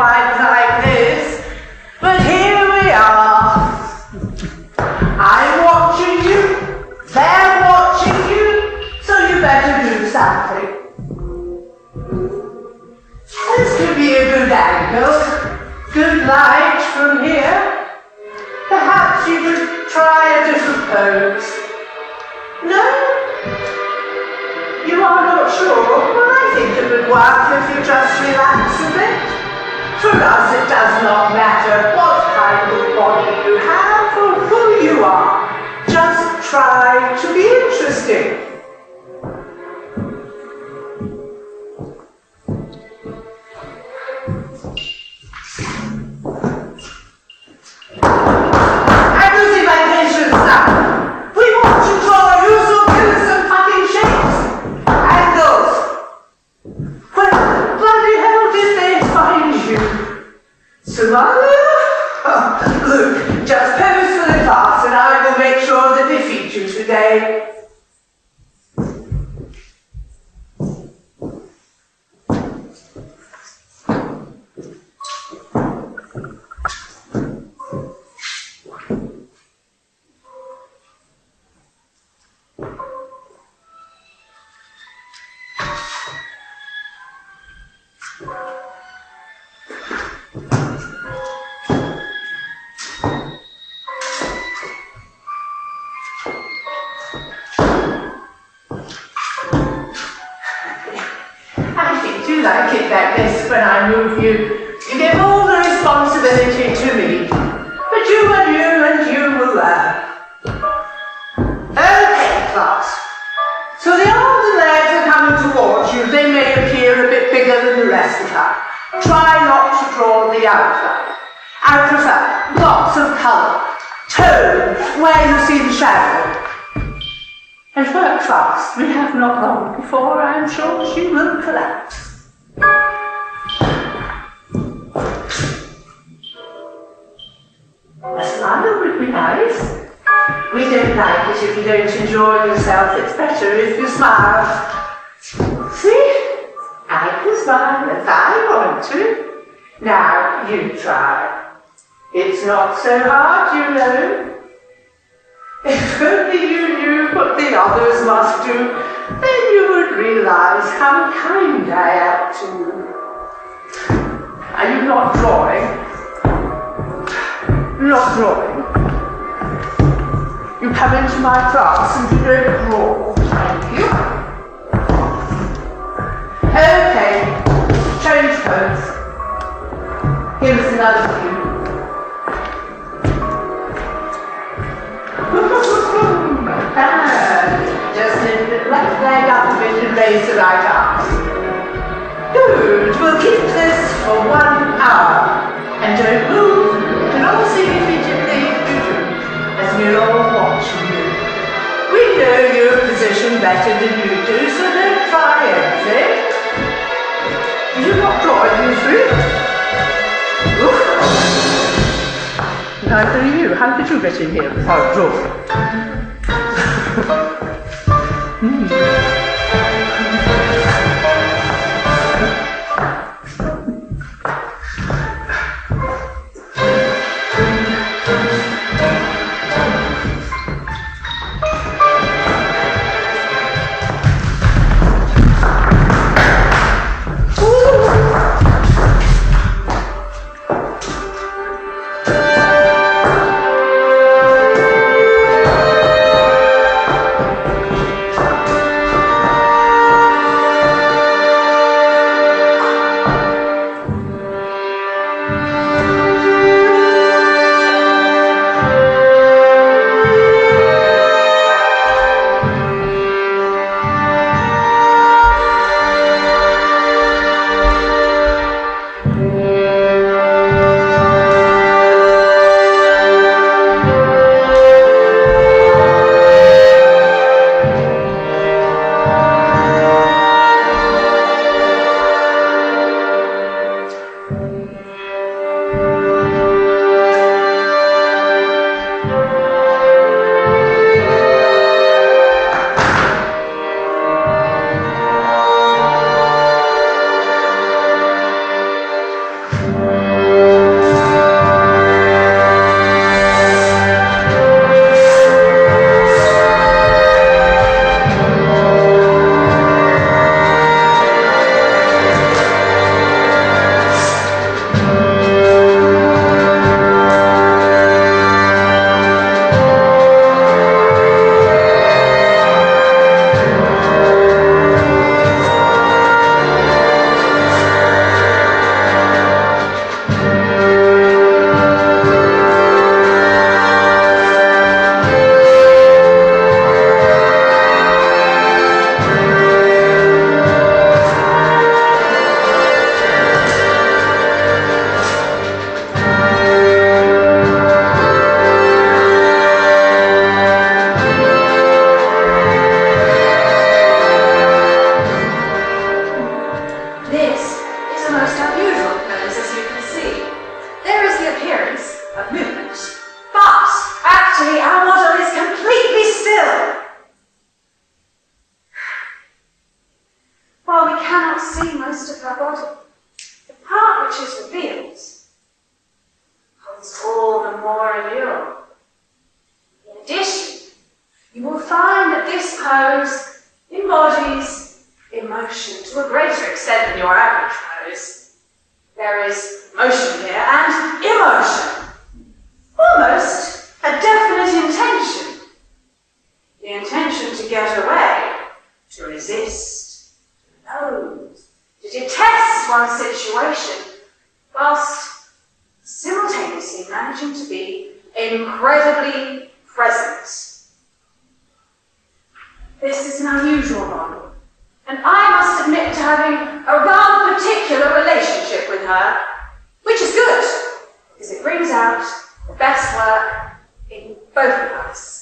quite like this, but here we are. I'm watching you, they're watching you, so you better do something. This could be a good angle, good light from here. Perhaps you could try a different pose. No? You are not sure? Well, I think it would work if you just relax a bit. For us, it does not matter what kind of body you have or who you are. Just try to be interesting. Look, just pose for the class and I will make sure that they feed you today. Like it like this when I move you. You give all the responsibility to me. But you and you will learn. Okay, class. So the arms and legs are coming towards you. They may appear a bit bigger than the rest of her. Try not to draw the outline. I prefer lots of colour. Tone, where you see the shadow. And work fast. We have not long before I'm sure she will collapse. A smile would be nice. We don't like it if you don't enjoy yourself. It's better if you smile. See? I can smile if I want to. Now, you try. It's not so hard, you know. If only you knew what the others must do, then you would realize how kind I am to you. Are you not drawing? Not drawing. You come into my class and you don't draw. Thank you. Okay, change pose. Here's another view. Just lift the left leg up a bit and raise the right arm. Good. We'll keep this for 1 hour. And don't move. You can all see immediately if you do, as we're all watching you. We know your position better than you do, so don't try anything. You're not drawing, you three. Neither are you. How did you get in here without drawing? is revealed holds all the more allure. In addition, you will find that this pose embodies emotion to a greater extent than your average pose. There is motion here and emotion. Almost a definite intention. The intention to get away, to resist, to loathe, to detest one's situation, whilst simultaneously managing to be incredibly present. This is an unusual model, and I must admit to having a rather particular relationship with her, which is good, because it brings out the best work in both of us.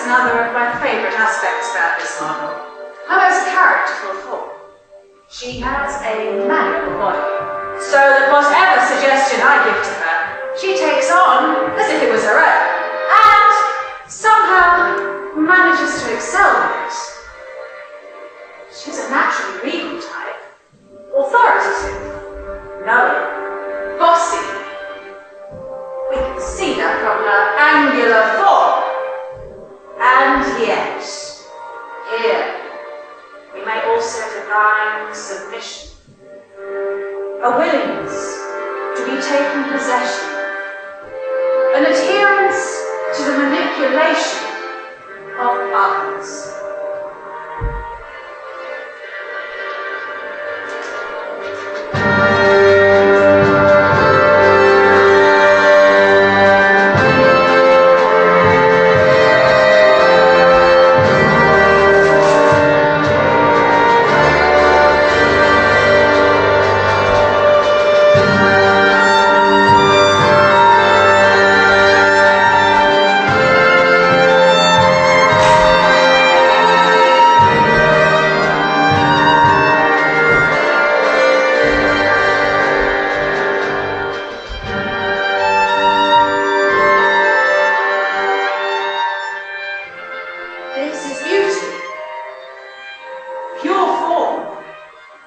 Another of my favourite aspects about this model, her most characterful form. She has a malleable body, so that whatever suggestion I give to her, she takes on as if it was her own, and somehow manages to excel with it. She's a naturally regal type, authoritative, knowing, bossy. We can see that from her angular form. And yet, here, we may also divine submission, a willingness to be taken possession, an adherence to the manipulation of others.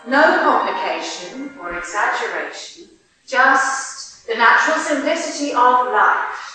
No complication or exaggeration, just the natural simplicity of life.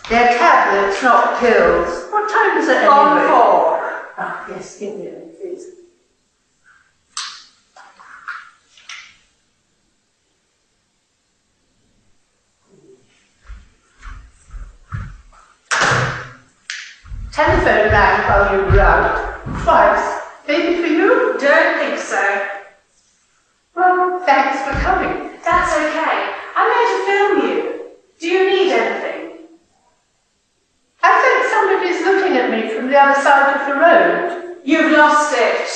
They're tablets, not pills. What time is it anyway? 4. Ah, yes, give me them, please. Telephone rang while you were out. Twice. Maybe for you? Don't think so. Well, thanks for coming. That's okay. I'm going to film you. Do you need anything? I think somebody's looking at me from the other side of the road. You've lost it.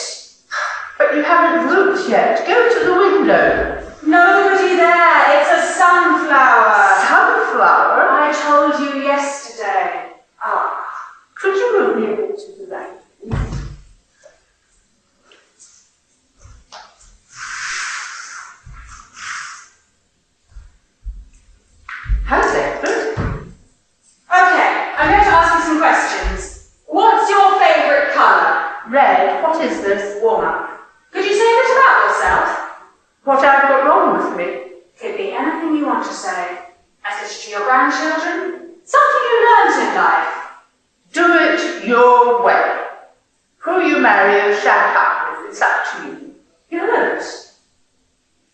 But you haven't looked yet. Go to the window. Nobody there. It's a sunflower. Sunflower? I told you yesterday. Ah, could you move me a bit to the right? How's Esther? Okay, I'm going to ask you some questions. What's your favourite colour? Red, what is this? Warm up. Could you say a bit about yourself? What I've got wrong with me? Could be anything you want to say. Message to your grandchildren? Something you learned in life. Do it your way. Who you marry or shack up with, it's up to you. Good. Is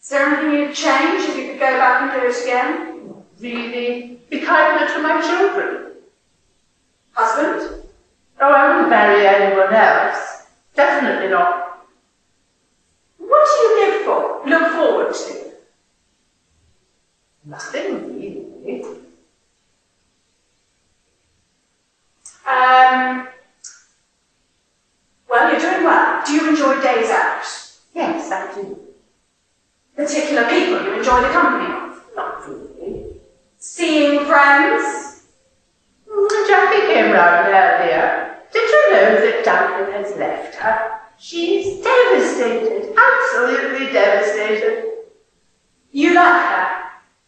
there anything you'd change if you could go back and do it again? Really? Be kinder to my children. Husband? Oh, I wouldn't marry anyone else. Definitely not. What do you live for? Look forward to? Nothing, really. Well, you're doing well. Do you enjoy days out? Yes, I do. Particular people you enjoy the company of? Not really. Seeing friends? Jackie came round earlier. Did you know that Duncan has left her? She's devastated. Absolutely devastated. You like her?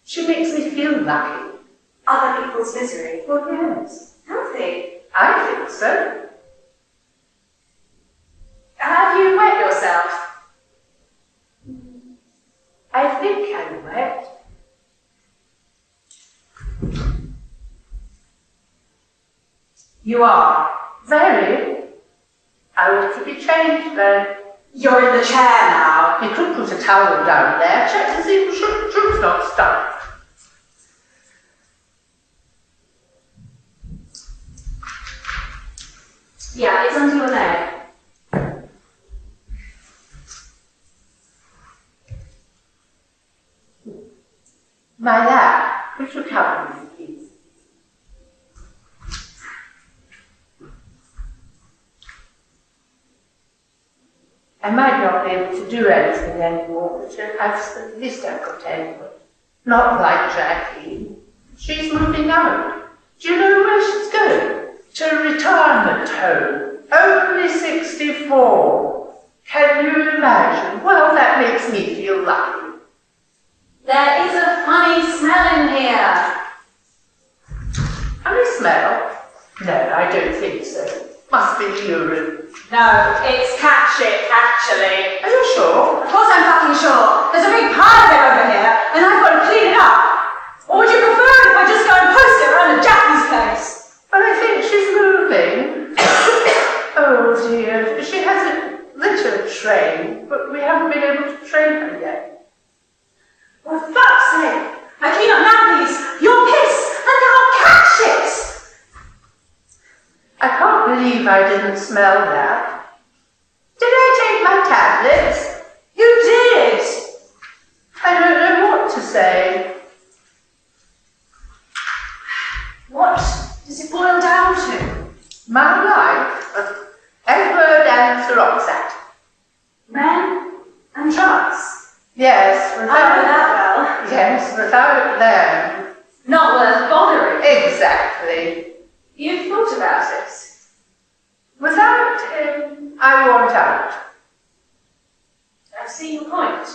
She makes me feel lucky. Other people's misery? Well, yes. Healthy. I think so. Have you wet yourself? I think I'm wet. You are. Very. I ought to be changed then. You're in the chair now. You could put a towel down there. Check to see if the shoe's not stuck. Yeah, it's under your leg. My lap. Could you cover me, please? I might not be able to do anything anymore, but at least I've got anyone. Not like Jackie. She's moving out. Do you know where she's going? To a retirement home. Only 64. Can you imagine? Well, that makes me feel lucky. There is a funny smell in here. Funny smell? No, I don't think so. Must be the urine. No, it's cat shit, actually. Are you sure? Of course I'm fucking sure. There's a big pile of it over here, and I've got to clean it up. Or would you prefer if I just go and post it around the Jackie's place? But I think she's moving. Oh dear. She has a litter train, but we haven't been able to train her yet. For fuck's sake! I clean up nappies, your piss, and now cat shit! I can't believe I didn't smell that. Did I take my tablets? You did! I don't know what to say. What does it boil down to? My life of Edward and Peroxide. Men and drugs. Yes, I know that well. Yes, without them. Not worth bothering. Exactly. You've thought about it. Without him, I want out. I see your point.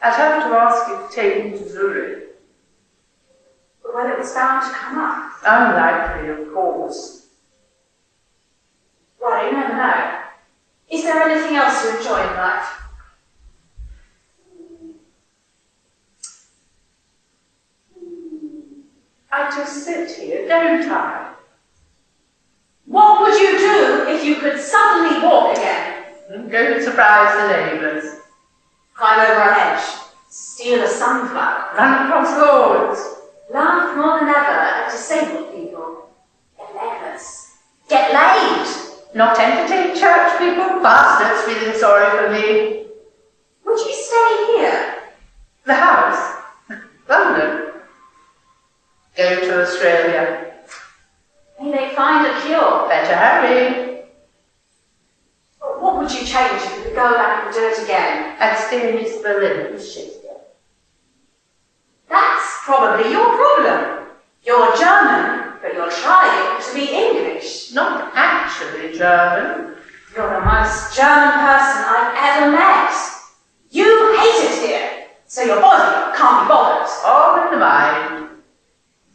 I'd have to ask you to take me to Zurich. But when it was bound to come up. Unlikely, of course. Well, you never know. Is there anything else you enjoy in life? I just sit here, don't I? What would you do if you could suddenly walk again? Go and surprise the neighbours. Climb over a hedge, steal a sunflower, Run across lawns. laugh more than ever at disabled people, get legless, get laid. Not entertain church people, bastards feeling sorry for me. Would you stay here? The house? London. Go to Australia. May they find a cure. Better hurry. What would you change if you could go back and do it again? I'd stay in East Berlin with Shakespeare. That's probably your problem. You're German, but you're trying to be English. Not actually German. You're the most German person I've ever met. You hate it here, so your body can't be bothered. All in the mind.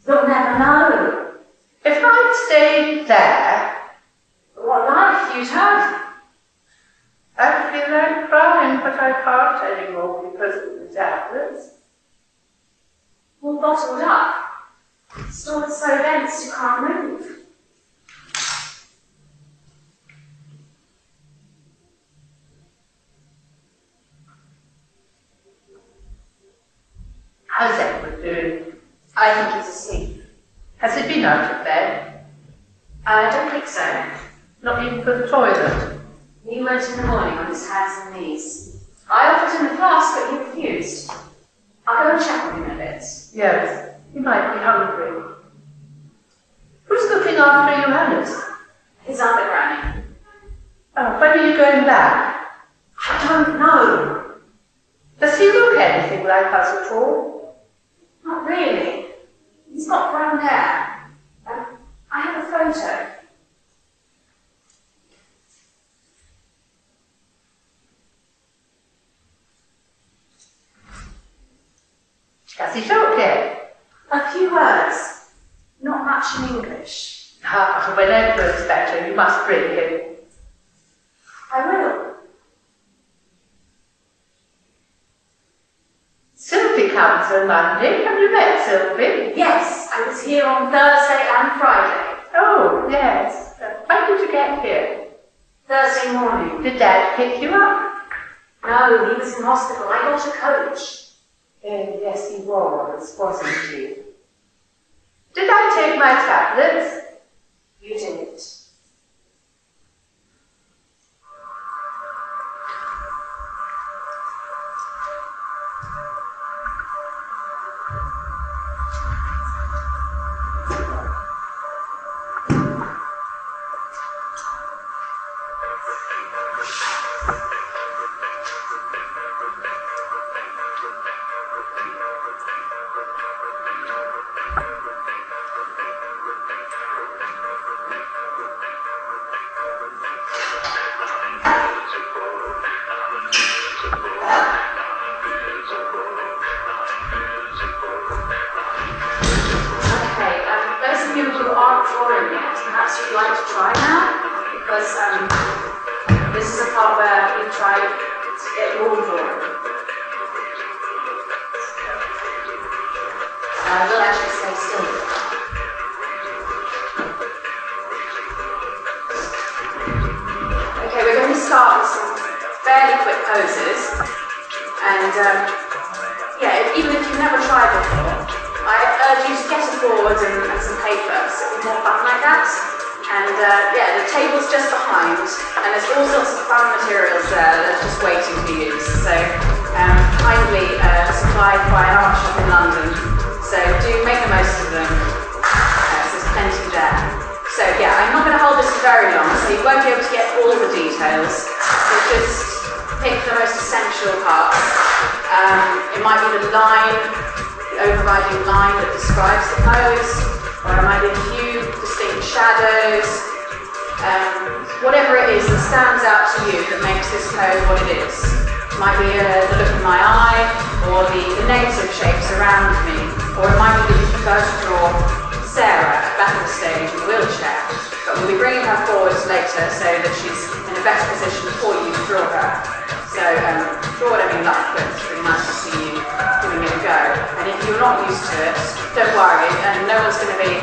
You'll never know If I'd stayed there, what life you'd have. I'd feel like crying, but I can't anymore because of the tablets. All bottled up. Stored so dense you can't move. How's Edward doing? I think he's asleep. Has he been out of bed? I don't think so. Not even for the toilet? He went in the morning on his hands and knees. I offered him a flask, but he refused. I'll go and check on him in a bit. Yes, he might be hungry. Who's looking after Johannes? His other granny. Oh, when are you going back? I don't know. Does he look anything like us at all? Not really. He's got brown hair. I have a photo. Does he talk yet? A few words. Not much in English. Ah, when Edward's better, you must bring him. I will. Sylvie comes on Monday. Have you met Sylvie? Yes, I was here on Thursday and Friday. Oh, yes. When did you get here? Thursday morning. Did Dad pick you up? No, he was in hospital. I got a coach. Yes, he was, wasn't he? Did I take my tablets? You did. Draw whatever you like, but it's really nice to see you giving it a go. And if you're not used to it, don't worry, and no one's going to be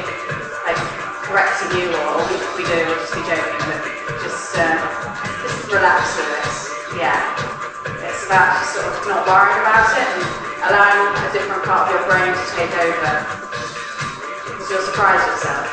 like correcting you, or all we do will just be joking, but just relax with this. Yeah, it's about just sort of not worrying about it and allowing a different part of your brain to take over, because you'll surprise yourself.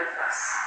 focus.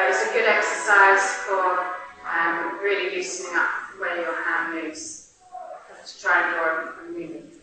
But it's a good exercise for really loosening up where your hand moves to try and draw a movement.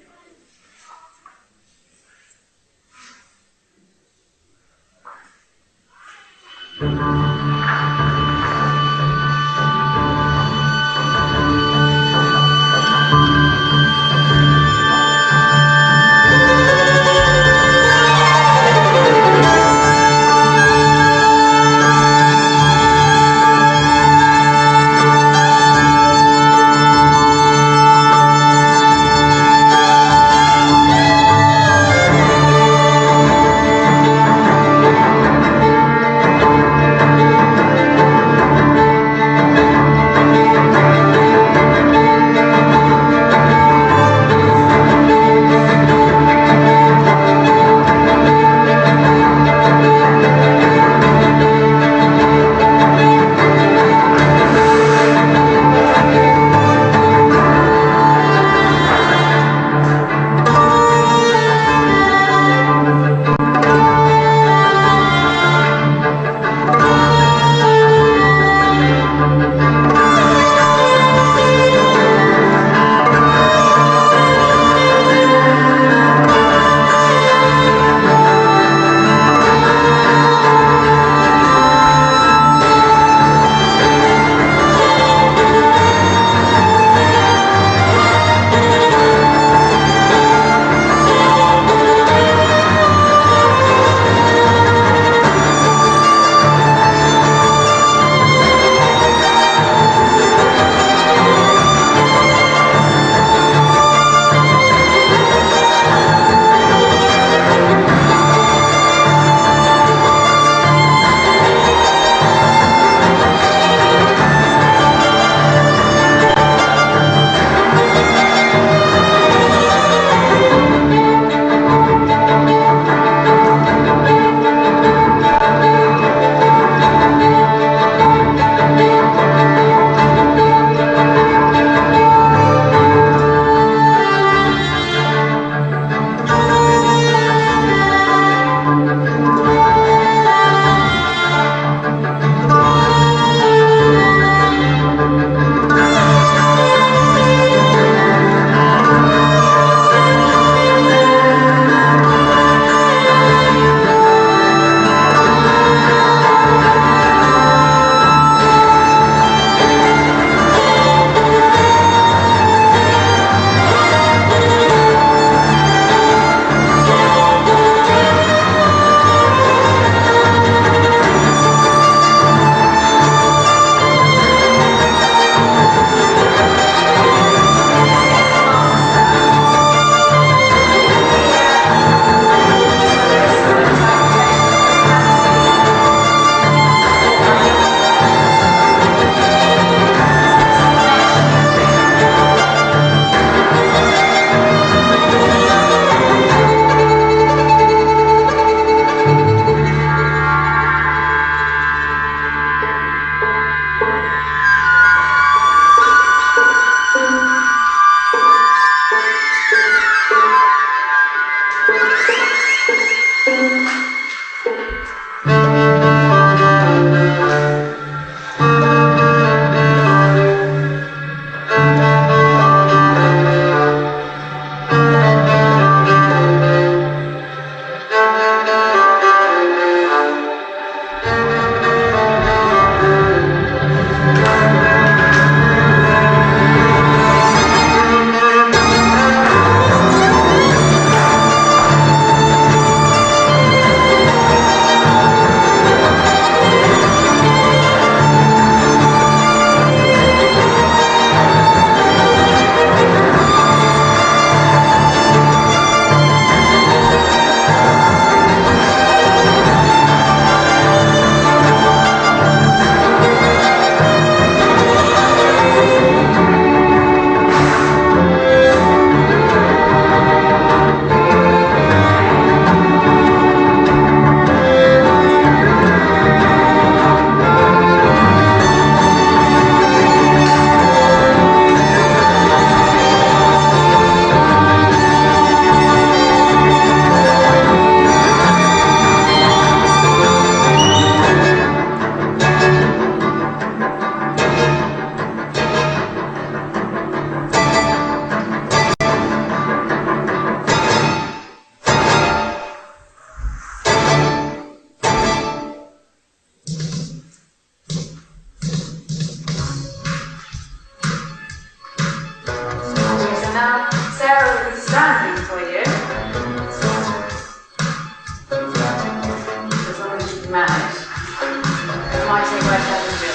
quite challenging.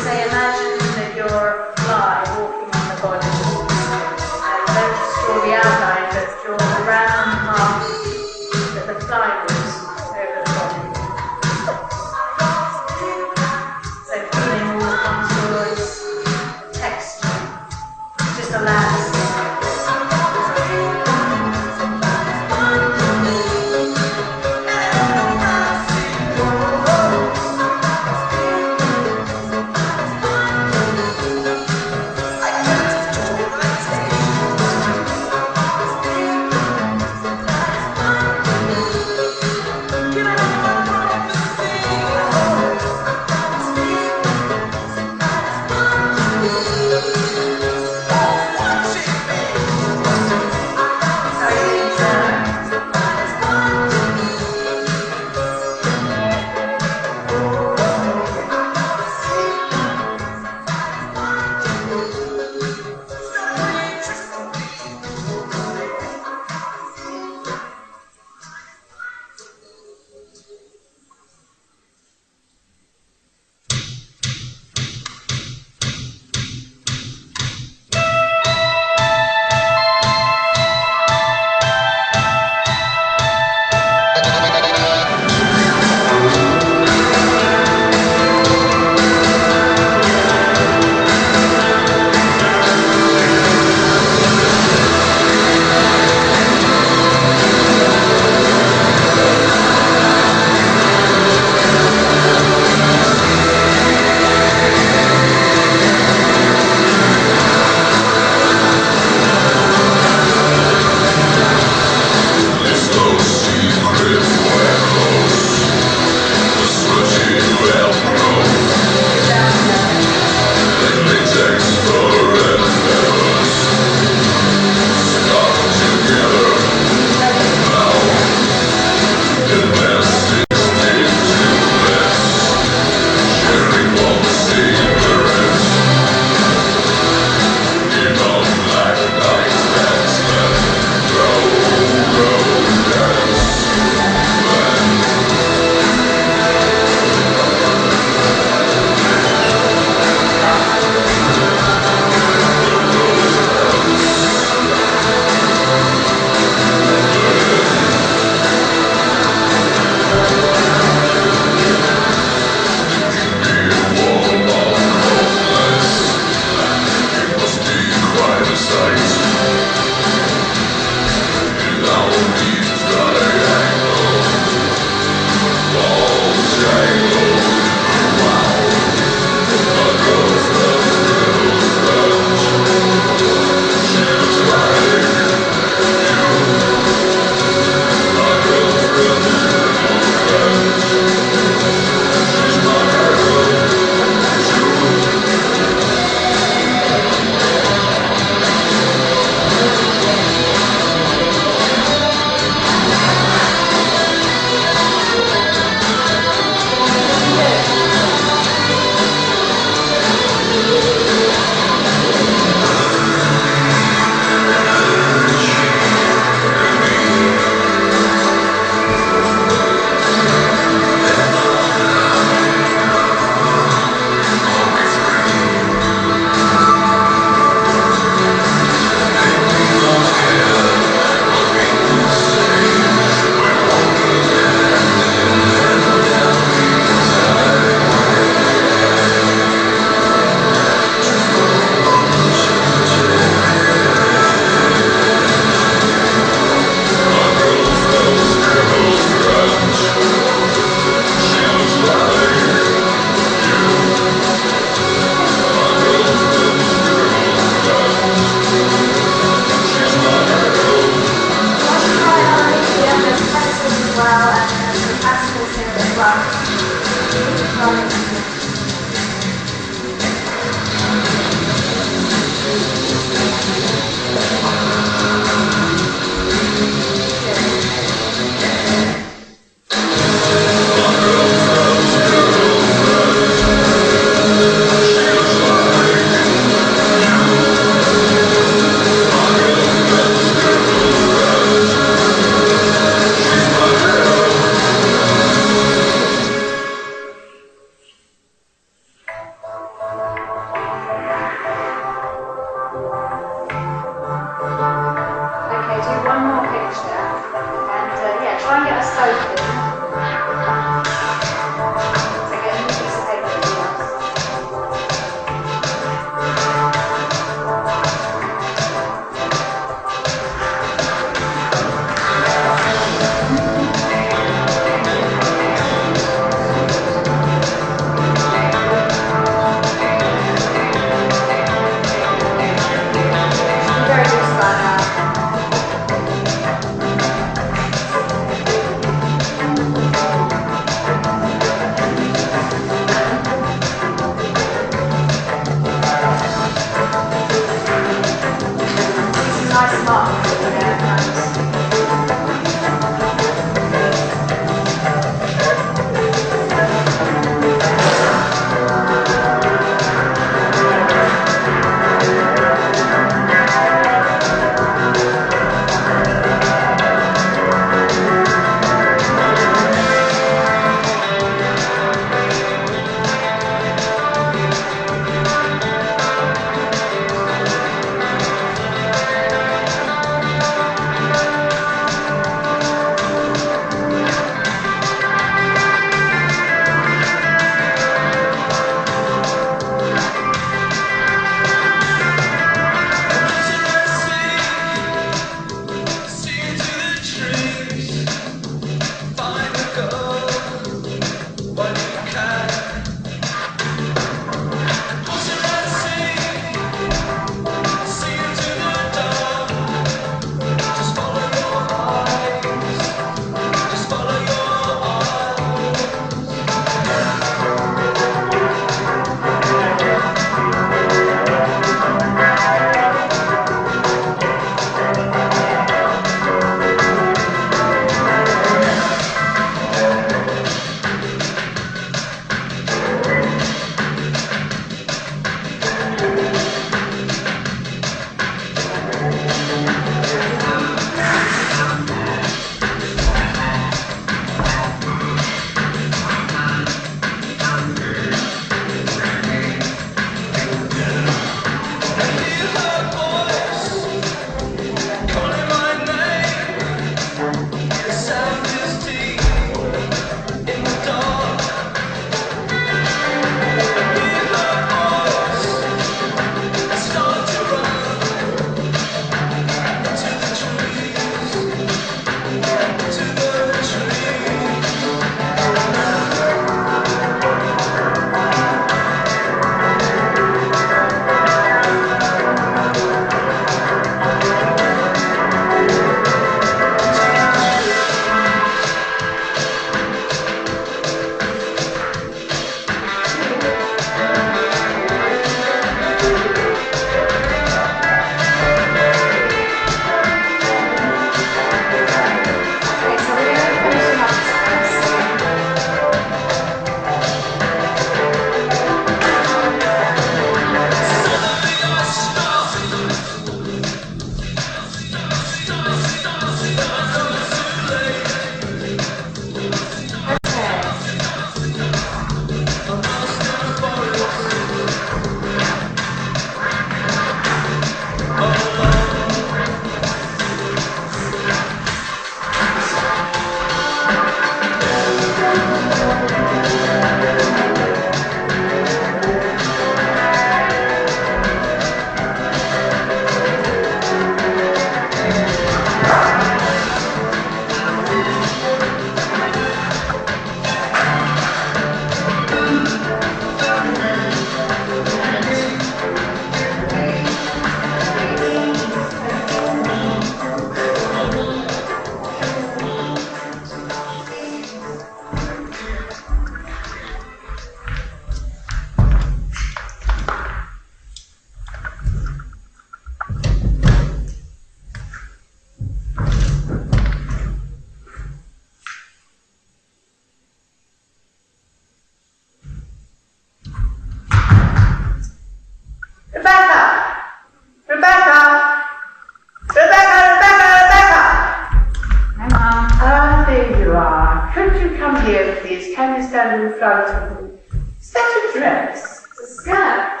could you come here, please? Can you stand in front of me? Is that a dress? It's a skirt.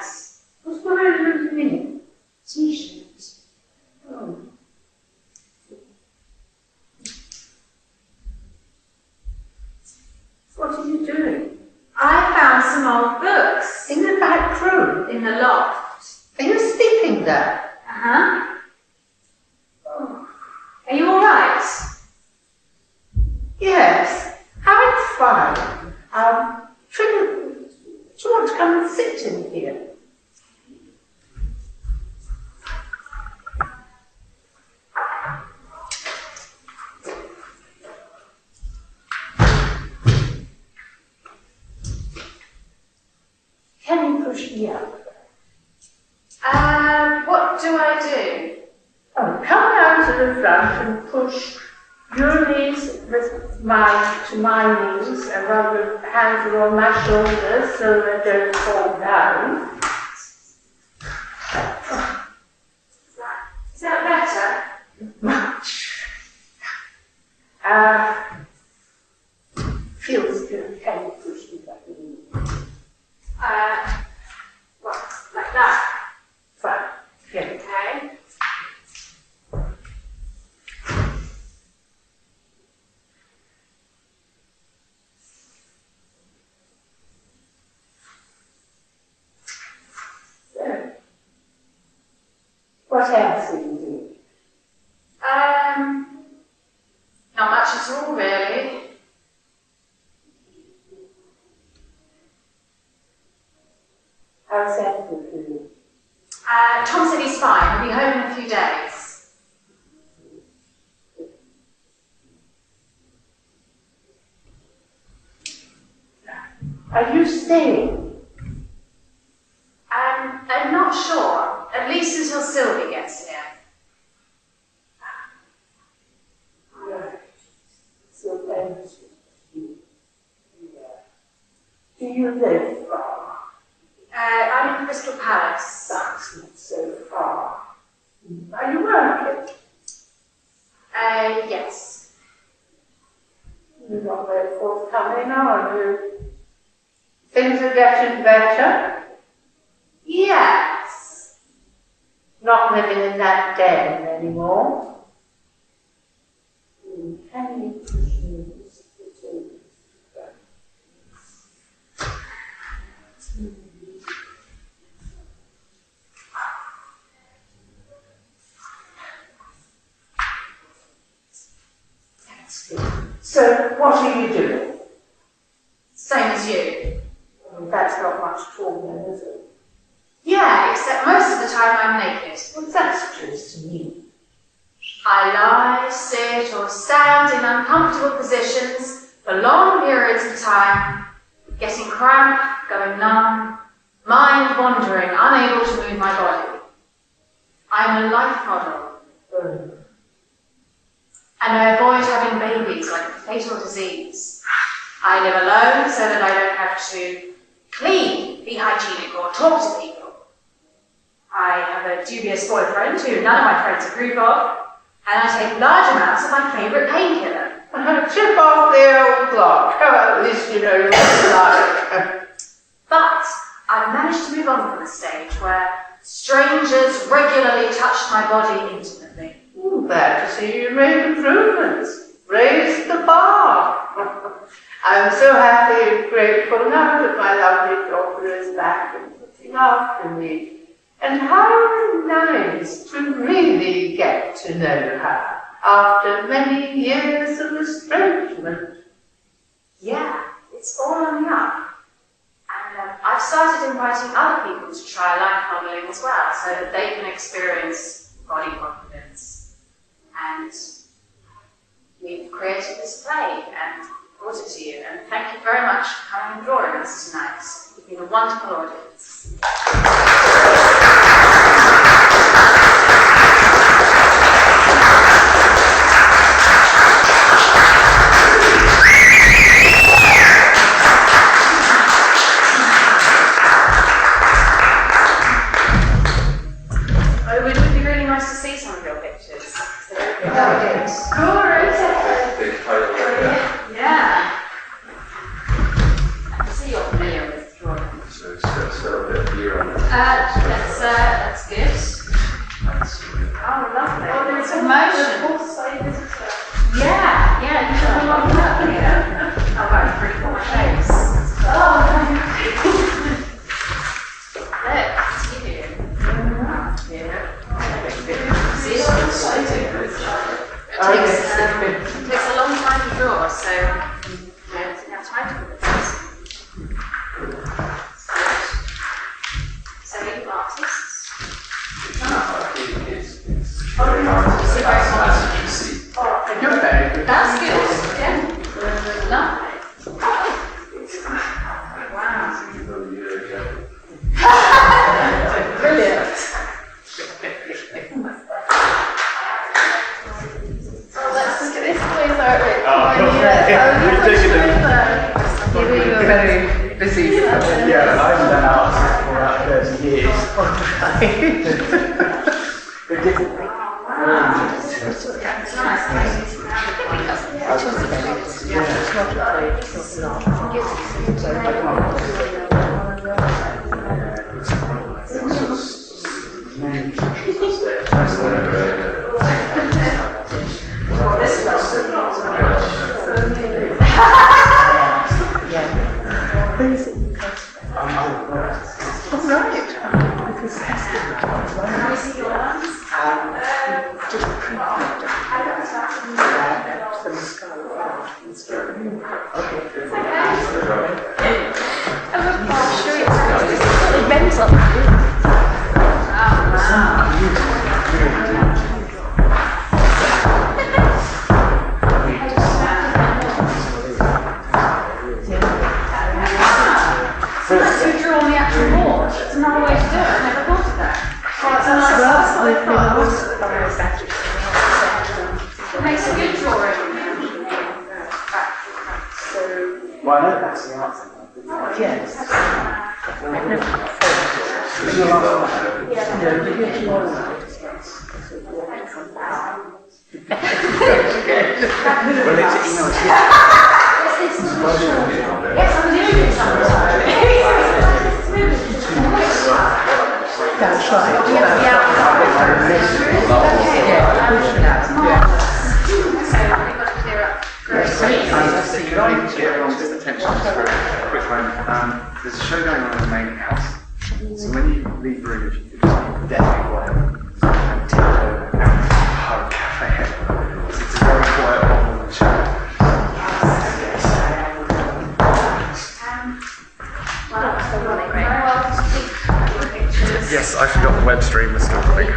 What's what are you doing? T-shirt. Oh. What are you doing? I found some old books. In the back room? In the loft. Are you sleeping there? Uh-huh. Oh. Are you alright? Yes, I'm fine. Do you want to come and sit in here? Can you push me up? What do I do? Oh, come down to the front and push your knees to my knees, and rub your hands along my shoulders so they don't fall down. Is that better? Much. Feels good. Can you push me back in? What? Like that? Fine. Yeah. Okay. So, what else are you doing? Not much at all, really. How's that for you? Tom said he's fine. He'll be home in a few days. Are you staying? I'm not sure. At least until Sylvie gets here. Right. So then, do you live far? I'm in Crystal Palace. That's not so far. Are you working? Yes. You're not very forthcoming, are you? Things are getting better? Yes. Not living in that den anymore? Can you push me this little? That's good. So, what are you doing? Same as you. That's not much talking, is it? Yeah, except most of the time I'm naked. Well, that's just me. I lie, sit, or stand in uncomfortable positions for long periods of time, getting cramp, going numb, mind wandering, unable to move my body. I'm a life model. And I avoid having babies like a fatal disease. I live alone so that I don't have to clean, be hygienic, or talk to people. I have a dubious boyfriend who none of my friends approve of, and I take large amounts of my favourite painkiller. Chip off the old block. At least you know what it's like. But I've managed to move on from a stage where strangers regularly touched my body intimately. Glad to see you made improvements. Raised the bar. I'm so happy and grateful now that my lovely daughter is back and looking after me. And how nice to really get to know her after many years of estrangement. Yeah, it's all on the up. And I've started inviting other people to try life modelling as well, so that they can experience body confidence. And we've created this play and brought it to you. And thank you very much for coming and drawing us tonight. You've been a wonderful audience. It would be really nice to see some of your pictures. Gorgeous. Yeah. That's good. Oh, lovely. Oh, there's a motion. Yeah, you should have a lot of that. Yeah. Oh, that's pretty cool face. Oh, look, it's you. Yeah. See, it's exciting. It takes a long time to draw, so you have time to put the face. So you artists. You're very good. That's good. Yeah. Lovely. Wow. Brilliant. Let's look at this place, aren't we? Oh, Here we go. Very busy. Yeah, I haven't done art for about 30 years. Makes a good drawing. Well, I know that's the answer. Yes. Well, it's email. Yes, I'm doing it sometimes. That's right. Can I get everyone's attention just for a quick moment? There's a show going on in the main house, so when you leave the room, if you could just be deadly quiet and take over and hug cafe head, because it's a very quiet one show. Yes, I forgot the web stream was still running.